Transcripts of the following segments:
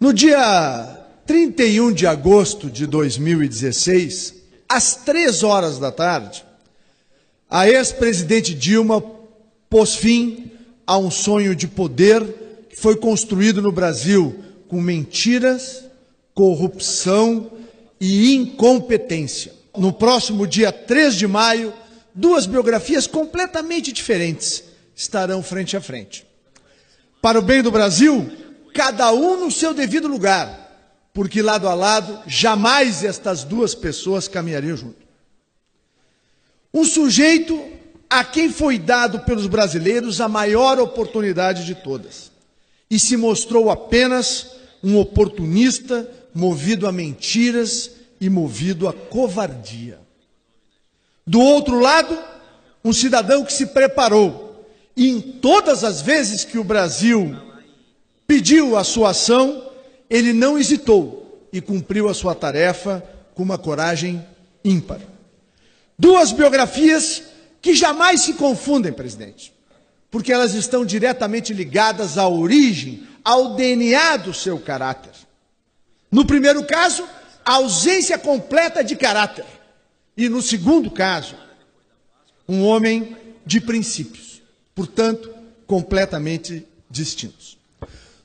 No dia 31 de agosto de 2016, às 3 horas da tarde, a ex-presidente Dilma pôs fim a um sonho de poder que foi construído no Brasil com mentiras, corrupção e incompetência. No próximo dia 3 de maio, duas biografias completamente diferentes estarão frente a frente. Para o bem do Brasil, cada um no seu devido lugar, porque lado a lado, jamais estas duas pessoas caminhariam junto. Um sujeito a quem foi dado pelos brasileiros a maior oportunidade de todas, e se mostrou apenas um oportunista movido a mentiras e movido a covardia. Do outro lado, um cidadão que se preparou, e em todas as vezes que o Brasil pediu a sua ação, ele não hesitou e cumpriu a sua tarefa com uma coragem ímpar. Duas biografias que jamais se confundem, presidente, porque elas estão diretamente ligadas à origem, ao DNA do seu caráter. No primeiro caso, a ausência completa de caráter. E no segundo caso, um homem de princípios, portanto, completamente distintos.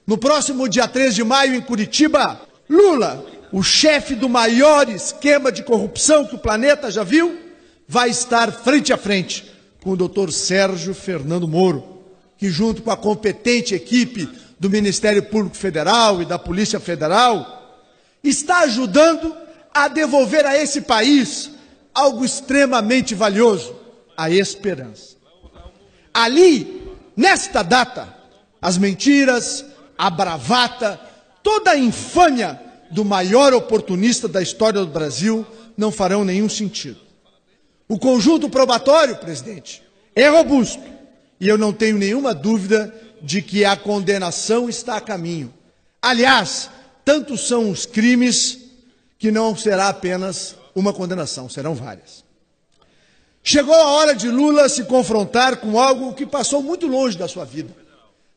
No próximo dia 3 de maio, em Curitiba, Lula, o chefe do maior esquema de corrupção que o planeta já viu, vai estar frente a frente com o Dr. Sérgio Fernando Moro, que junto com a competente equipe do Ministério Público Federal e da Polícia Federal, está ajudando a devolver a esse país algo extremamente valioso, a esperança. Ali, nesta data, as mentiras, a bravata, toda a infâmia do maior oportunista da história do Brasil não farão nenhum sentido. O conjunto probatório, presidente, é robusto, e eu não tenho nenhuma dúvida de que a condenação está a caminho. Aliás, tantos são os crimes que não será apenas uma condenação, serão várias. Chegou a hora de Lula se confrontar com algo que passou muito longe da sua vida,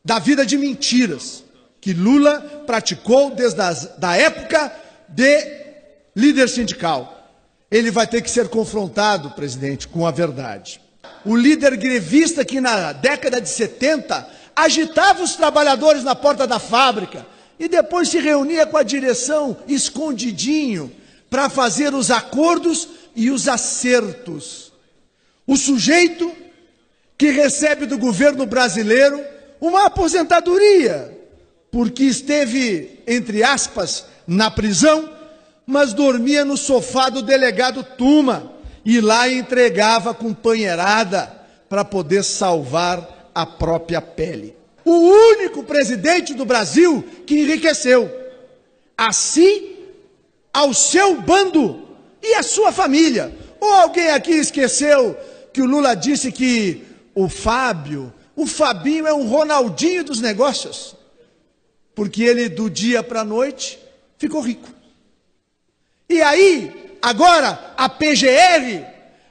da vida de mentiras, que Lula praticou desde a época de líder sindical. Ele vai ter que ser confrontado, presidente, com a verdade. O líder grevista que na década de 70 agitava os trabalhadores na porta da fábrica e depois se reunia com a direção escondidinho para fazer os acordos e os acertos. O sujeito que recebe do governo brasileiro uma aposentadoria, porque esteve, entre aspas, na prisão, mas dormia no sofá do delegado Tuma e lá entregava a companheirada para poder salvar a própria pele. O único presidente do Brasil que enriqueceu a si, ao seu bando e à sua família. Ou alguém aqui esqueceu que o Lula disse que o Fabinho é um Ronaldinho dos negócios, porque ele do dia para a noite ficou rico. E aí, agora, a PGR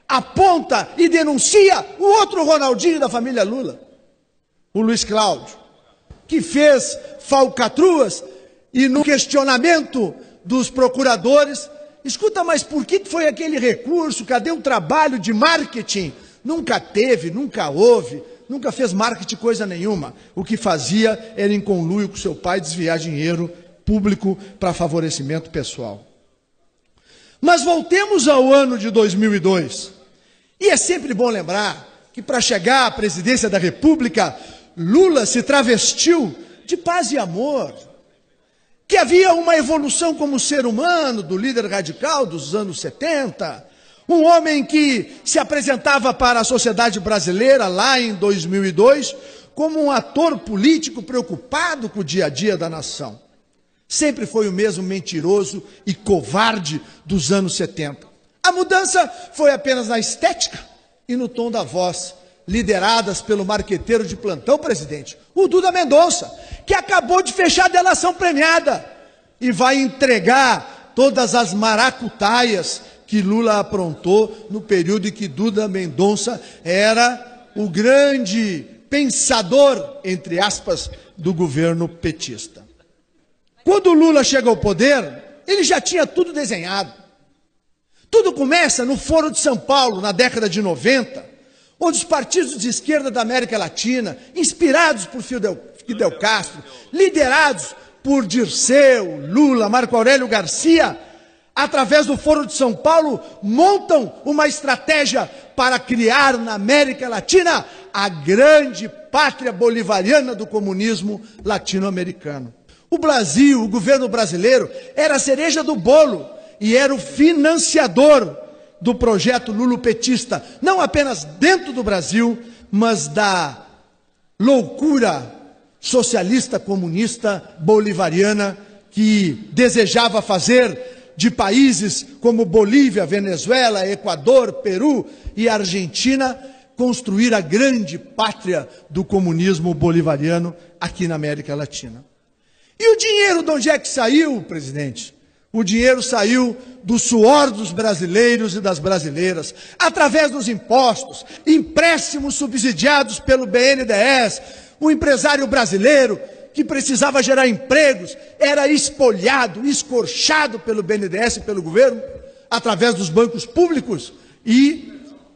aponta e denuncia o outro Ronaldinho da família Lula, o Luiz Cláudio, que fez falcatruas e no questionamento dos procuradores, escuta, mas por que foi aquele recurso? Cadê o trabalho de marketing? Nunca teve, nunca houve, nunca fez marketing coisa nenhuma. O que fazia era, em conluio com seu pai, desviar dinheiro público para favorecimento pessoal. Mas voltemos ao ano de 2002. E é sempre bom lembrar que para chegar à presidência da República, Lula se travestiu de paz e amor, que havia uma evolução como ser humano do líder radical dos anos 70, um homem que se apresentava para a sociedade brasileira lá em 2002 como um ator político preocupado com o dia a dia da nação. Sempre foi o mesmo mentiroso e covarde dos anos 70. A mudança foi apenas na estética e no tom da voz, lideradas pelo marqueteiro de plantão, presidente, o Duda Mendonça, que acabou de fechar a delação premiada e vai entregar todas as maracutaias que Lula aprontou no período em que Duda Mendonça era o grande pensador, entre aspas, do governo petista. Quando o Lula chega ao poder, ele já tinha tudo desenhado. Tudo começa no Foro de São Paulo, na década de 90, onde os partidos de esquerda da América Latina, inspirados por Fidel Castro, liderados por Dirceu, Lula, Marco Aurélio Garcia, através do Foro de São Paulo, montam uma estratégia para criar na América Latina a grande pátria bolivariana do comunismo latino-americano. O Brasil, o governo brasileiro, era a cereja do bolo e era o financiador do projeto lulopetista, não apenas dentro do Brasil, mas da loucura socialista, comunista, bolivariana, que desejava fazer de países como Bolívia, Venezuela, Equador, Peru e Argentina, construir a grande pátria do comunismo bolivariano aqui na América Latina. E o dinheiro de onde é que saiu, presidente? O dinheiro saiu do suor dos brasileiros e das brasileiras, através dos impostos, empréstimos subsidiados pelo BNDES. O empresário brasileiro que precisava gerar empregos era espoliado, escorchado pelo BNDES e pelo governo, através dos bancos públicos. E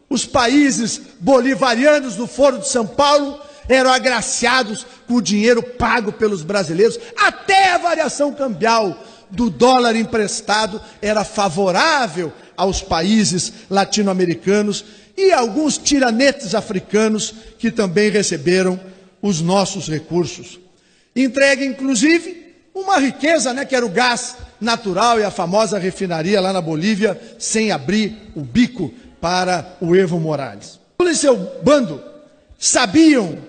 os países bolivarianos do Foro de São Paulo eram agraciados com o dinheiro pago pelos brasileiros. Até a variação cambial do dólar emprestado era favorável aos países latino-americanos e alguns tiranetes africanos que também receberam os nossos recursos. Entregue, inclusive, uma riqueza, que era o gás natural e a famosa refinaria lá na Bolívia, sem abrir o bico para o Evo Morales. Lula e seu bando sabiam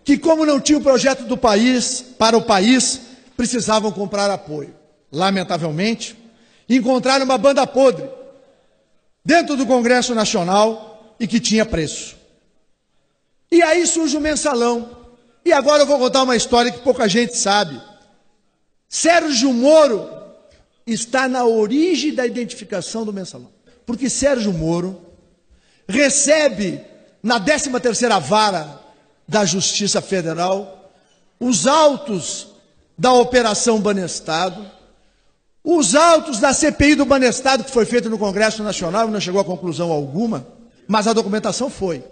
que, como não tinha o projeto do país, para o país, precisavam comprar apoio. Lamentavelmente, encontraram uma banda podre dentro do Congresso Nacional e que tinha preço. E aí surge o mensalão. E agora eu vou contar uma história que pouca gente sabe. Sérgio Moro está na origem da identificação do mensalão. Porque Sérgio Moro recebe na 13ª Vara da Justiça Federal os autos da Operação Banestado, os autos da CPI do Banestado, que foi feita no Congresso Nacional e não chegou a conclusão alguma, mas a documentação foi.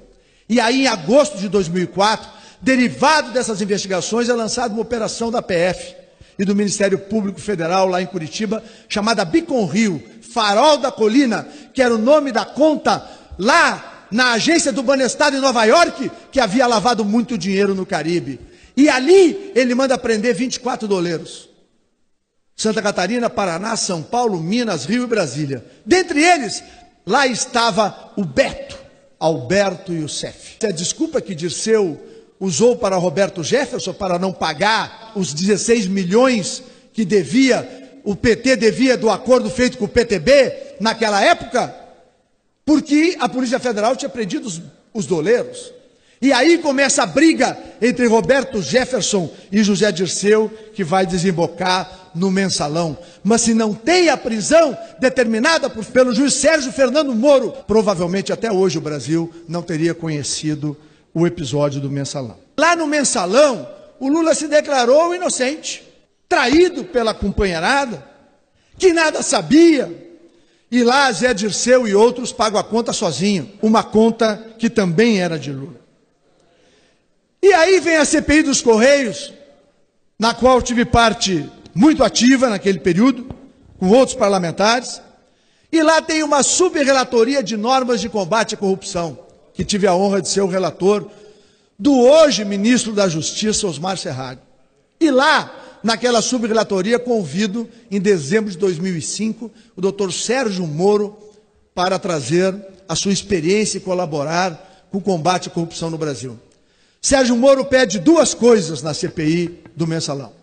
E aí, em agosto de 2004, derivado dessas investigações, é lançada uma operação da PF e do Ministério Público Federal, lá em Curitiba, chamada Beacon Rio, Farol da Colina, que era o nome da conta lá na agência do Banestado em Nova York, que havia lavado muito dinheiro no Caribe. E ali ele manda prender 24 doleiros. Santa Catarina, Paraná, São Paulo, Minas, Rio e Brasília. Dentre eles, lá estava o Beto, Alberto Youssef. A desculpa que Dirceu usou para Roberto Jefferson para não pagar os 16 milhões que o PT devia do acordo feito com o PTB naquela época, porque a Polícia Federal tinha prendido os doleiros. E aí começa a briga entre Roberto Jefferson e José Dirceu, que vai desembocar no mensalão. Mas se não tem a prisão determinada pelo juiz Sérgio Fernando Moro, provavelmente até hoje o Brasil não teria conhecido o episódio do mensalão. Lá no mensalão, o Lula se declarou inocente, traído pela companheirada, que nada sabia. E lá Zé Dirceu e outros pagam a conta sozinho, uma conta que também era de Lula. E aí vem a CPI dos Correios, na qual tive parte muito ativa naquele período, com outros parlamentares, e lá tem uma subrelatoria de normas de combate à corrupção, que tive a honra de ser o relator do hoje ministro da Justiça, Osmar Serraglio. E lá, naquela subrelatoria, convido, em dezembro de 2005, o doutor Sérgio Moro para trazer a sua experiência e colaborar com o combate à corrupção no Brasil. Sérgio Moro pede duas coisas na CPI do mensalão: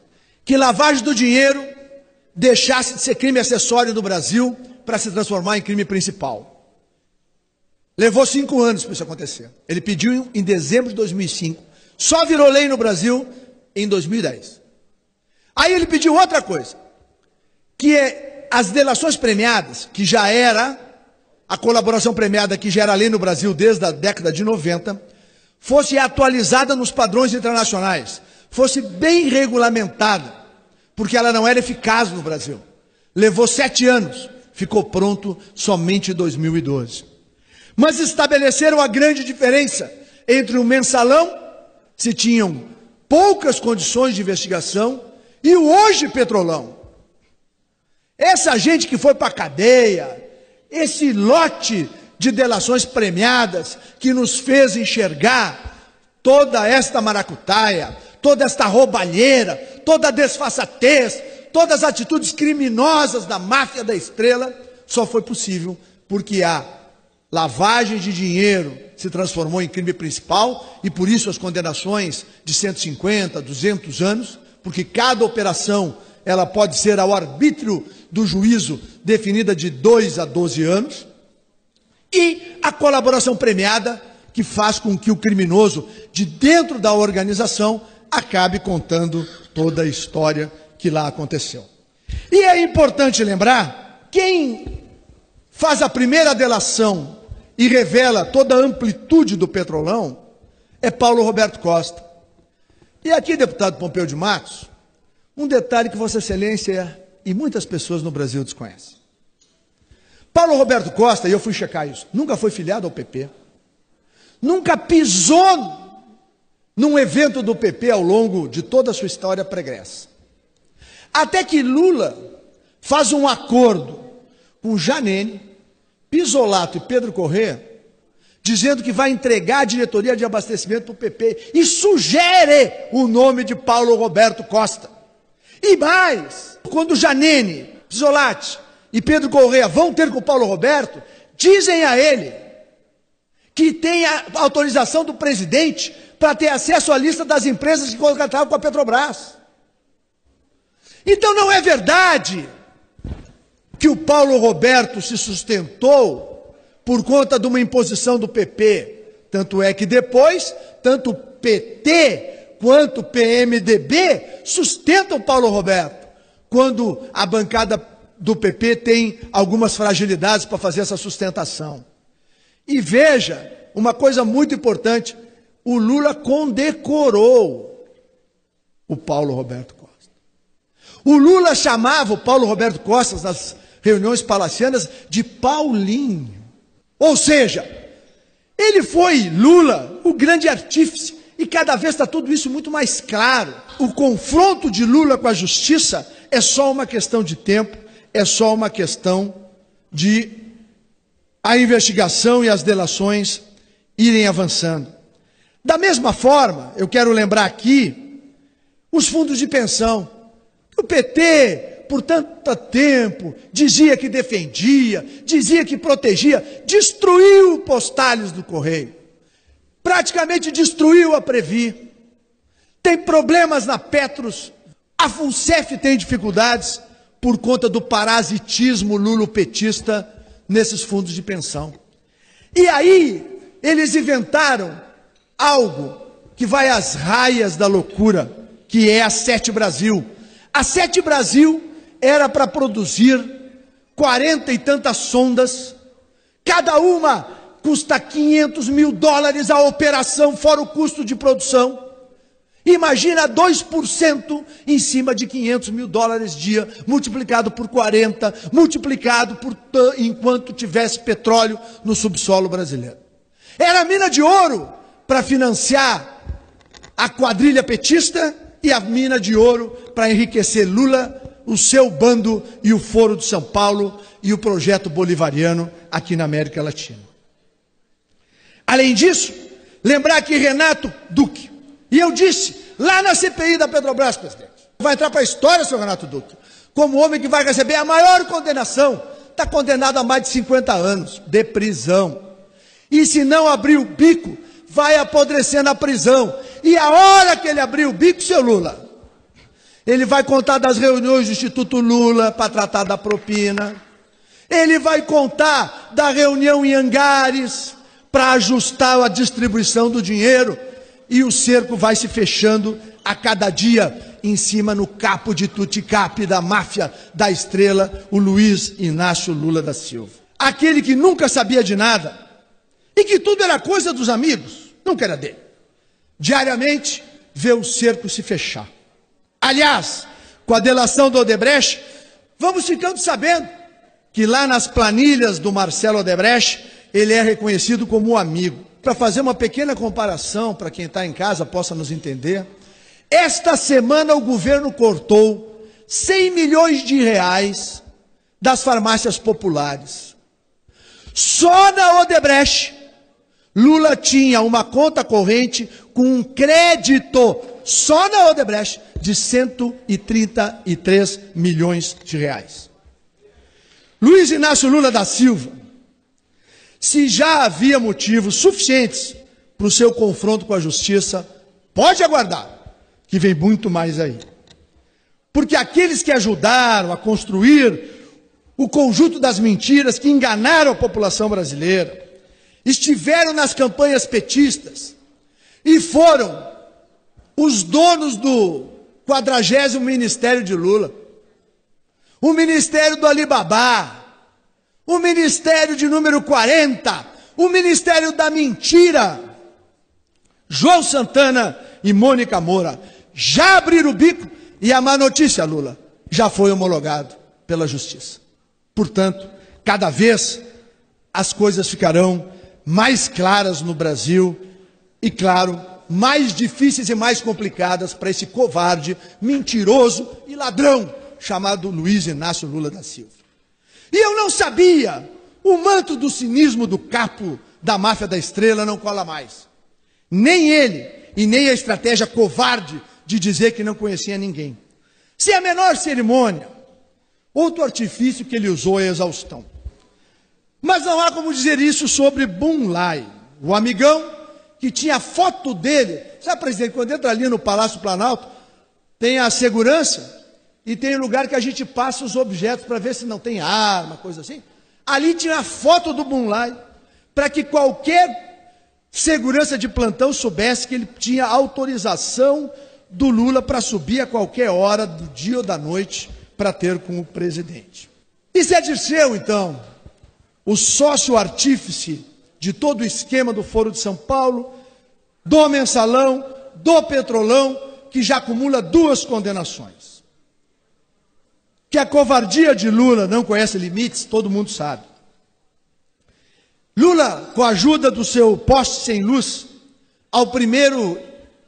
que lavagem do dinheiro deixasse de ser crime acessório no Brasil para se transformar em crime principal. Levou 5 anos para isso acontecer. Ele pediu em dezembro de 2005. Só virou lei no Brasil em 2010. Aí ele pediu outra coisa, que é as delações premiadas, que já era a colaboração premiada, que já era lei no Brasil desde a década de 90, fosse atualizada nos padrões internacionais, fosse bem regulamentada, porque ela não era eficaz no Brasil. Levou 7 anos, ficou pronto somente em 2012. Mas estabeleceram a grande diferença entre o mensalão, se tinham poucas condições de investigação, e o hoje Petrolão. Essa gente que foi para a cadeia, esse lote de delações premiadas que nos fez enxergar toda esta maracutaia, toda esta roubalheira, toda a desfaçatez, todas as atitudes criminosas da máfia da Estrela, só foi possível porque a lavagem de dinheiro se transformou em crime principal e por isso as condenações de 150, 200 anos, porque cada operação ela pode ser ao arbítrio do juízo definida de 2 a 12 anos, e a colaboração premiada, que faz com que o criminoso de dentro da organização acabe contando toda a história que lá aconteceu. E é importante lembrar, quem faz a primeira delação e revela toda a amplitude do Petrolão é Paulo Roberto Costa. E aqui, deputado Pompeu de Matos, um detalhe que Vossa Excelência e muitas pessoas no Brasil desconhecem. Paulo Roberto Costa, e eu fui checar isso, nunca foi filiado ao PP, nunca pisou num evento do PP ao longo de toda a sua história pregressa. Até que Lula faz um acordo com Janene, Pisolato e Pedro Corrêa, dizendo que vai entregar a diretoria de abastecimento para o PP e sugere o nome de Paulo Roberto Costa. E mais, quando Janene, Pisolato e Pedro Corrêa vão ter com o Paulo Roberto, dizem a ele que tem a autorização do presidente para ter acesso à lista das empresas que contratavam com a Petrobras. Então não é verdade que o Paulo Roberto se sustentou por conta de uma imposição do PP. Tanto é que depois, tanto o PT quanto o PMDB sustentam Paulo Roberto, quando a bancada do PP tem algumas fragilidades para fazer essa sustentação. E veja, uma coisa muito importante, o Lula condecorou o Paulo Roberto Costa. O Lula chamava o Paulo Roberto Costa nas reuniões palacianas de Paulinho. Ou seja, ele foi, Lula, o grande artífice, e cada vez está tudo isso muito mais claro. O confronto de Lula com a justiça é só uma questão de tempo, é só uma questão de a investigação e as delações irem avançando. Da mesma forma, eu quero lembrar aqui os fundos de pensão. O PT, por tanto tempo, dizia que defendia, dizia que protegia, destruiu postalhos do Correio, praticamente destruiu a Previ, tem problemas na Petros, a FUNCEF tem dificuldades por conta do parasitismo lulopetista nesses fundos de pensão. E aí, eles inventaram algo que vai às raias da loucura, que é a Sete Brasil. A Sete Brasil era para produzir 40 e tantas sondas, cada uma custa $500 mil a operação, fora o custo de produção. Imagina 2% em cima de $500 mil dia, multiplicado por 40, multiplicado por enquanto tivesse petróleo no subsolo brasileiro. Era mina de ouro para financiar a quadrilha petista e a mina de ouro para enriquecer Lula, o seu bando e o Foro de São Paulo e o projeto bolivariano aqui na América Latina. Além disso, lembrar que Renato Duque, e eu disse lá na CPI da Petrobras, presidente, vai entrar para a história, seu Renato Duque, como homem que vai receber a maior condenação, está condenado a mais de 50 anos de prisão. E se não abrir o bico, vai apodrecer na prisão. E a hora que ele abrir o bico, seu Lula, ele vai contar das reuniões do Instituto Lula para tratar da propina. Ele vai contar da reunião em Angares para ajustar a distribuição do dinheiro. E o cerco vai se fechando a cada dia em cima no capo de Tuticape da máfia da Estrela, o Luiz Inácio Lula da Silva. Aquele que nunca sabia de nada e que tudo era coisa dos amigos, nunca era dele. Diariamente vê o cerco se fechar. Aliás, com a delação do Odebrecht, vamos ficando sabendo que lá nas planilhas do Marcelo Odebrecht, ele é reconhecido como um amigo. Para fazer uma pequena comparação, para quem está em casa possa nos entender, esta semana o governo cortou 100 milhões de reais das farmácias populares. Só na Odebrecht, Lula tinha uma conta corrente com um crédito, só na Odebrecht, de 133 milhões de reais. Luiz Inácio Lula da Silva, se já havia motivos suficientes para o seu confronto com a justiça, pode aguardar, que vem muito mais aí. Porque aqueles que ajudaram a construir o conjunto das mentiras que enganaram a população brasileira, estiveram nas campanhas petistas e foram os donos do 40º Ministério de Lula, o Ministério do Alibabá, o Ministério de número 40, o Ministério da Mentira. João Santana e Mônica Moura já abriram o bico e a má notícia, Lula, já foi homologado pela Justiça. Portanto, cada vez as coisas ficarão mais claras no Brasil e, claro, mais difíceis e mais complicadas para esse covarde, mentiroso e ladrão chamado Luiz Inácio Lula da Silva. E eu não sabia, o manto do cinismo do capo da máfia da Estrela não cola mais. Nem ele e nem a estratégia covarde de dizer que não conhecia ninguém. Sem a menor cerimônia, outro artifício que ele usou é a exaustão. Mas não há como dizer isso sobre Bun Lai, o amigão que tinha foto dele. Sabe, presidente, quando entra ali no Palácio Planalto, tem a segurança e tem lugar que a gente passa os objetos para ver se não tem arma, coisa assim. Ali tinha a foto do Bun Lai, para que qualquer segurança de plantão soubesse que ele tinha autorização do Lula para subir a qualquer hora do dia ou da noite para ter com o presidente. E Zé Dirceu, então, o sócio artífice de todo o esquema do Foro de São Paulo, do Mensalão, do Petrolão, que já acumula 2 condenações. Que a covardia de Lula não conhece limites, todo mundo sabe. Lula, com a ajuda do seu poste sem luz, ao primeiro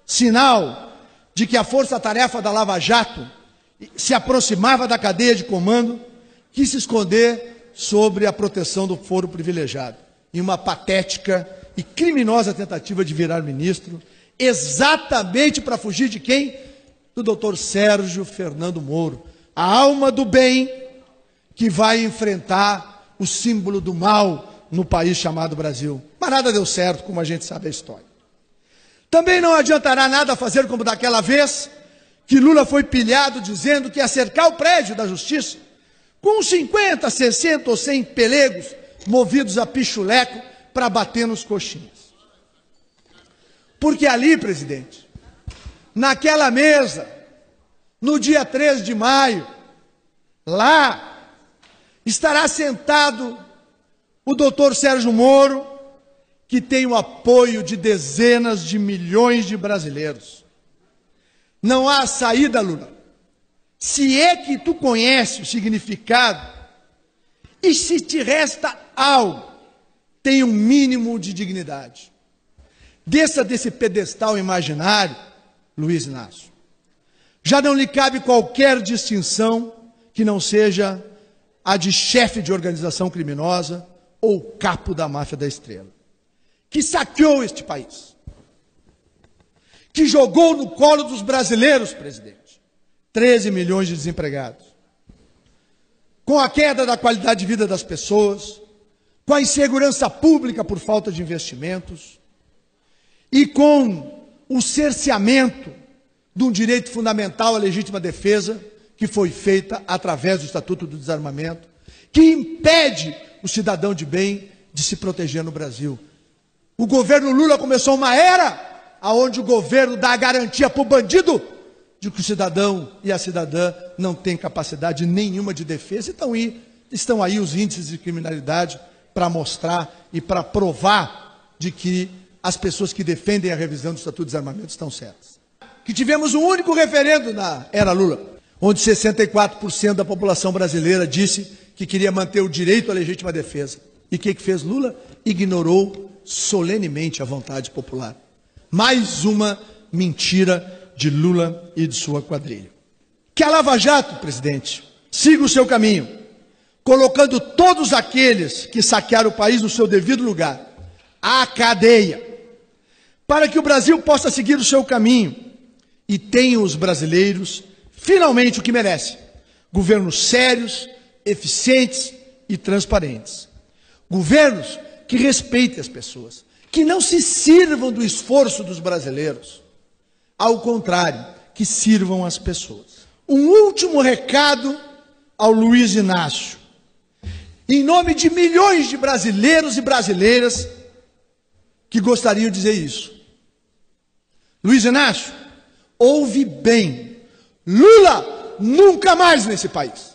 sinal de que a força-tarefa da Lava Jato se aproximava da cadeia de comando, quis se esconder sobre a proteção do foro privilegiado, em uma patética e criminosa tentativa de virar ministro, exatamente para fugir de quem? Do doutor Sérgio Fernando Moro, a alma do bem que vai enfrentar o símbolo do mal no país chamado Brasil. Mas nada deu certo, como a gente sabe a história. Também não adiantará nada fazer como daquela vez que Lula foi pilhado dizendo que ia cercar o prédio da Justiça com 50, 60 ou 100 pelegos movidos a pichuleco para bater nos coxinhas. Porque ali, presidente, naquela mesa, no dia 3 de maio, lá, estará sentado o doutor Sérgio Moro, que tem o apoio de dezenas de milhões de brasileiros. Não há saída, Lula. Se é que tu conhece o significado, e se te resta algo, tem um mínimo de dignidade. Desça desse pedestal imaginário, Luiz Inácio. Já não lhe cabe qualquer distinção que não seja a de chefe de organização criminosa ou capo da máfia da Estrela, que saqueou este país, que jogou no colo dos brasileiros, presidente, 13 milhões de desempregados, com a queda da qualidade de vida das pessoas, com a insegurança pública por falta de investimentos e com o cerceamento de um direito fundamental à legítima defesa, que foi feita através do Estatuto do Desarmamento, que impede o cidadão de bem de se proteger no Brasil. O governo Lula começou uma era onde o governo dá a garantia para o bandido de que o cidadão e a cidadã não têm capacidade nenhuma de defesa. Então, estão aí os índices de criminalidade para mostrar e para provar de que as pessoas que defendem a revisão do Estatuto do Desarmamento estão certas. Que tivemos um único referendo na era Lula. onde 64% da população brasileira disse que queria manter o direito à legítima defesa. E o que fez Lula? Ignorou solenemente a vontade popular. Mais uma mentira de Lula e de sua quadrilha. Que a Lava Jato, presidente, siga o seu caminho, colocando todos aqueles que saquearam o país no seu devido lugar, à cadeia, para que o Brasil possa seguir o seu caminho e tenham os brasileiros finalmente o que merecem: governos sérios, eficientes e transparentes. Governos que respeitem as pessoas, que não se sirvam do esforço dos brasileiros. Ao contrário, que sirvam as pessoas. Um último recado ao Luiz Inácio. Em nome de milhões de brasileiros e brasileiras que gostariam de dizer isso. Luiz Inácio, ouve bem. Lula nunca mais nesse país.